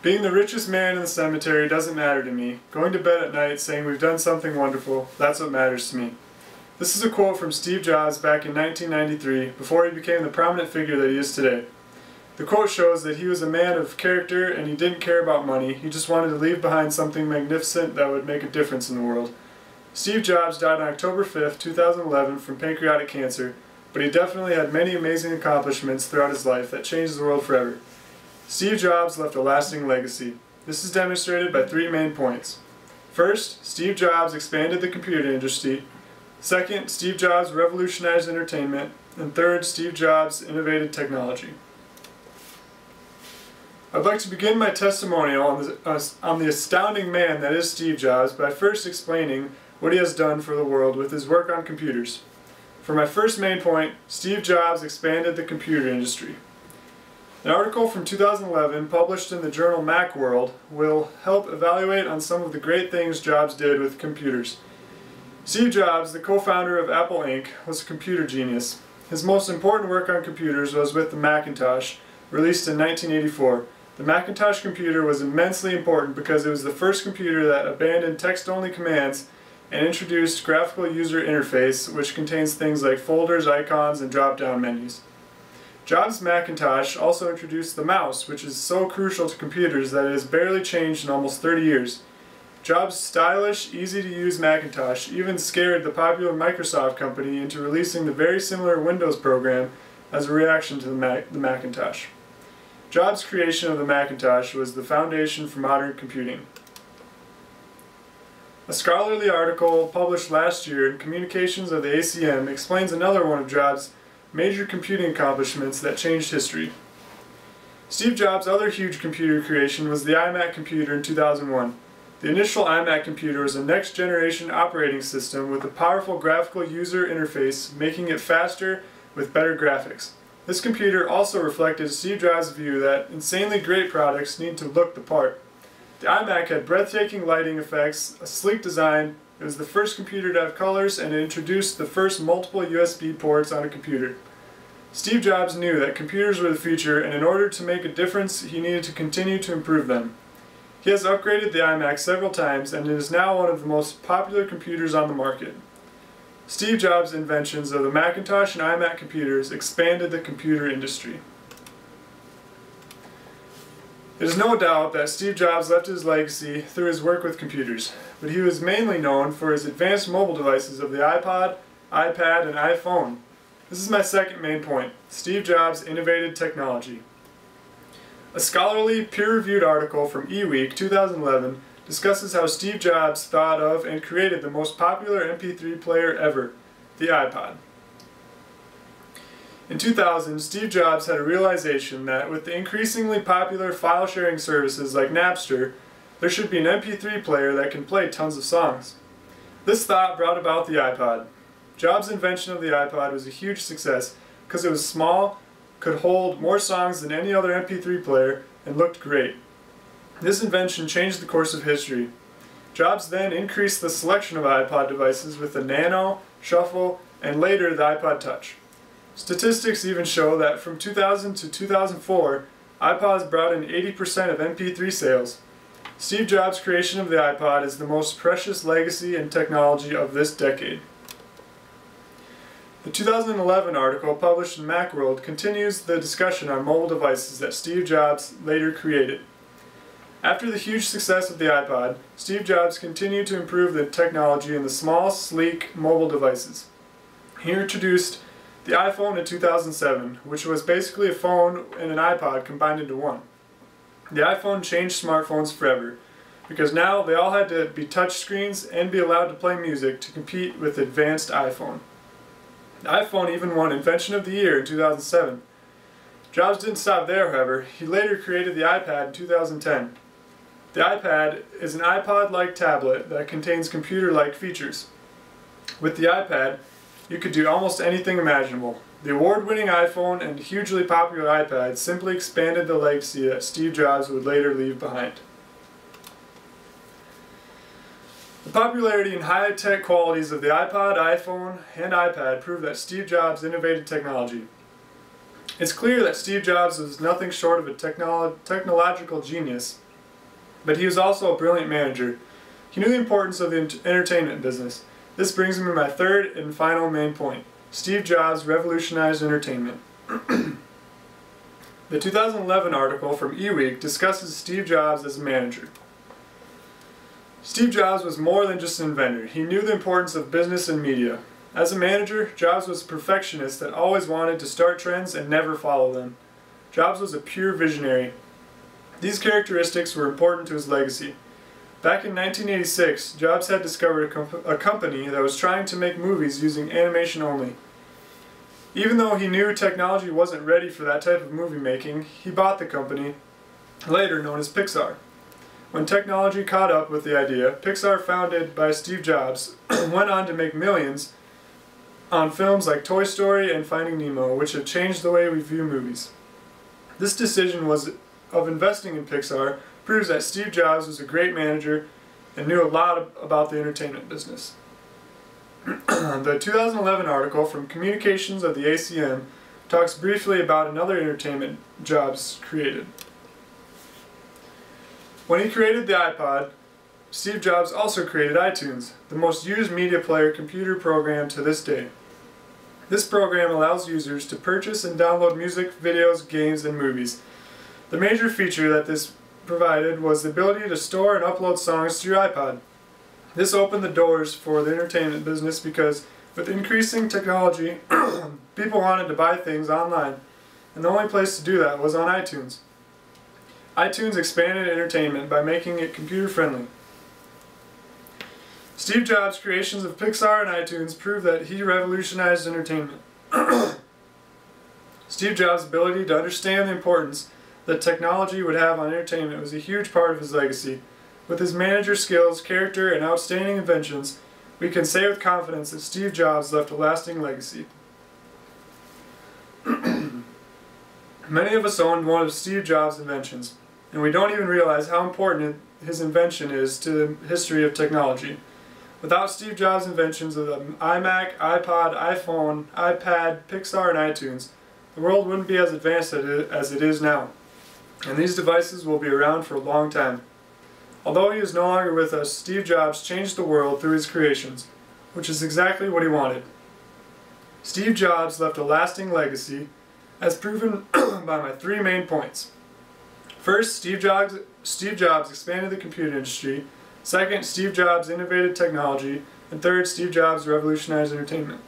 Being the richest man in the cemetery doesn't matter to me. Going to bed at night saying we've done something wonderful, that's what matters to me. This is a quote from Steve Jobs back in 1993, before he became the prominent figure that he is today. The quote shows that he was a man of character and he didn't care about money, he just wanted to leave behind something magnificent that would make a difference in the world. Steve Jobs died on October 5, 2011 from pancreatic cancer, but he definitely had many amazing accomplishments throughout his life that changed the world forever. Steve Jobs left a lasting legacy. This is demonstrated by three main points. First, Steve Jobs expanded the computer industry. Second, Steve Jobs revolutionized entertainment. And third, Steve Jobs innovated technology. I'd like to begin my testimonial on the astounding man that is Steve Jobs by first explaining what he has done for the world with his work on computers. For my first main point, Steve Jobs expanded the computer industry. An article from 2011 published in the journal Macworld will help evaluate on some of the great things Jobs did with computers. Steve Jobs, the co-founder of Apple Inc., was a computer genius. His most important work on computers was with the Macintosh, released in 1984. The Macintosh computer was immensely important because it was the first computer that abandoned text-only commands and introduced graphical user interface, which contains things like folders, icons, and drop-down menus. Jobs' Macintosh also introduced the mouse, which is so crucial to computers that it has barely changed in almost 30 years. Jobs' stylish, easy-to-use Macintosh even scared the popular Microsoft company into releasing the very similar Windows program as a reaction to the Macintosh. Jobs' creation of the Macintosh was the foundation for modern computing. A scholarly article published last year in Communications of the ACM explains another one of Jobs' major computing accomplishments that changed history. Steve Jobs' other huge computer creation was the iMac computer in 2001. The initial iMac computer was a next-generation operating system with a powerful graphical user interface, making it faster with better graphics. This computer also reflected Steve Jobs' view that insanely great products need to look the part. The iMac had breathtaking lighting effects, a sleek design, it was the first computer to have colors, and it introduced the first multiple USB ports on a computer. Steve Jobs knew that computers were the future, and in order to make a difference, he needed to continue to improve them. He has upgraded the iMac several times, and it is now one of the most popular computers on the market. Steve Jobs' inventions of the Macintosh and iMac computers expanded the computer industry. It is no doubt that Steve Jobs left his legacy through his work with computers, but he was mainly known for his advanced mobile devices of the iPod, iPad, and iPhone. This is my second main point. Steve Jobs innovated technology. A scholarly, peer-reviewed article from eWeek 2011 discusses how Steve Jobs thought of and created the most popular MP3 player ever, the iPod. In 2000, Steve Jobs had a realization that with the increasingly popular file-sharing services like Napster, there should be an MP3 player that can play tons of songs. This thought brought about the iPod. Jobs' invention of the iPod was a huge success because it was small, could hold more songs than any other MP3 player, and looked great. This invention changed the course of history. Jobs then increased the selection of iPod devices with the Nano, Shuffle, and later the iPod Touch. Statistics even show that from 2000 to 2004, iPods brought in 80% of MP3 sales. Steve Jobs' creation of the iPod is the most precious legacy in technology of this decade. The 2011 article published in Macworld continues the discussion on mobile devices that Steve Jobs later created. After the huge success of the iPod, Steve Jobs continued to improve the technology in the small, sleek mobile devices. He introduced the iPhone in 2007, which was basically a phone and an iPod combined into one. The iPhone changed smartphones forever, because now they all had to be touchscreens and be allowed to play music to compete with the advanced iPhone. The iPhone even won Invention of the Year in 2007. Jobs didn't stop there, however. He later created the iPad in 2010. The iPad is an iPod-like tablet that contains computer-like features. With the iPad, you could do almost anything imaginable. The award-winning iPhone and hugely popular iPad simply expanded the legacy that Steve Jobs would later leave behind. The popularity and high-tech qualities of the iPod, iPhone, and iPad prove that Steve Jobs innovated technology. It's clear that Steve Jobs was nothing short of a technological genius. but he was also a brilliant manager. He knew the importance of the entertainment business. This brings me to my third and final main point. Steve Jobs revolutionized entertainment. The 2011 article from eWeek discusses Steve Jobs as a manager. Steve Jobs was more than just an inventor. He knew the importance of business and media. As a manager, Jobs was a perfectionist that always wanted to start trends and never follow them. Jobs was a pure visionary. These characteristics were important to his legacy. Back in 1986, Jobs had discovered a company that was trying to make movies using animation only. Even though he knew technology wasn't ready for that type of movie making, he bought the company, later known as Pixar. When technology caught up with the idea, Pixar, founded by Steve Jobs, went on to make millions on films like Toy Story and Finding Nemo, which have changed the way we view movies. This decision of investing in Pixar proves that Steve Jobs was a great manager and knew a lot about the entertainment business. The 2011 article from Communications of the ACM talks briefly about another entertainment Jobs created. When he created the iPod, Steve Jobs also created iTunes, the most used media player computer program to this day. This program allows users to purchase and download music, videos, games, and movies. The major feature that this provided was the ability to store and upload songs to your iPod. This opened the doors for the entertainment business because with increasing technology, people wanted to buy things online, and the only place to do that was on iTunes. iTunes expanded entertainment by making it computer-friendly. Steve Jobs' creations of Pixar and iTunes prove that he revolutionized entertainment. Steve Jobs' ability to understand the importance that technology would have on entertainment was a huge part of his legacy. With his manager skills, character, and outstanding inventions, we can say with confidence that Steve Jobs left a lasting legacy. Many of us own one of Steve Jobs' inventions, and we don't even realize how important his invention is to the history of technology. Without Steve Jobs' inventions of the iMac, iPod, iPhone, iPad, Pixar, and iTunes, the world wouldn't be as advanced as it is now, and these devices will be around for a long time. Although he is no longer with us, Steve Jobs changed the world through his creations, which is exactly what he wanted. Steve Jobs left a lasting legacy, as proven by my three main points. First, Steve Jobs expanded the computer industry. Second, Steve Jobs innovated technology. And third, Steve Jobs revolutionized entertainment.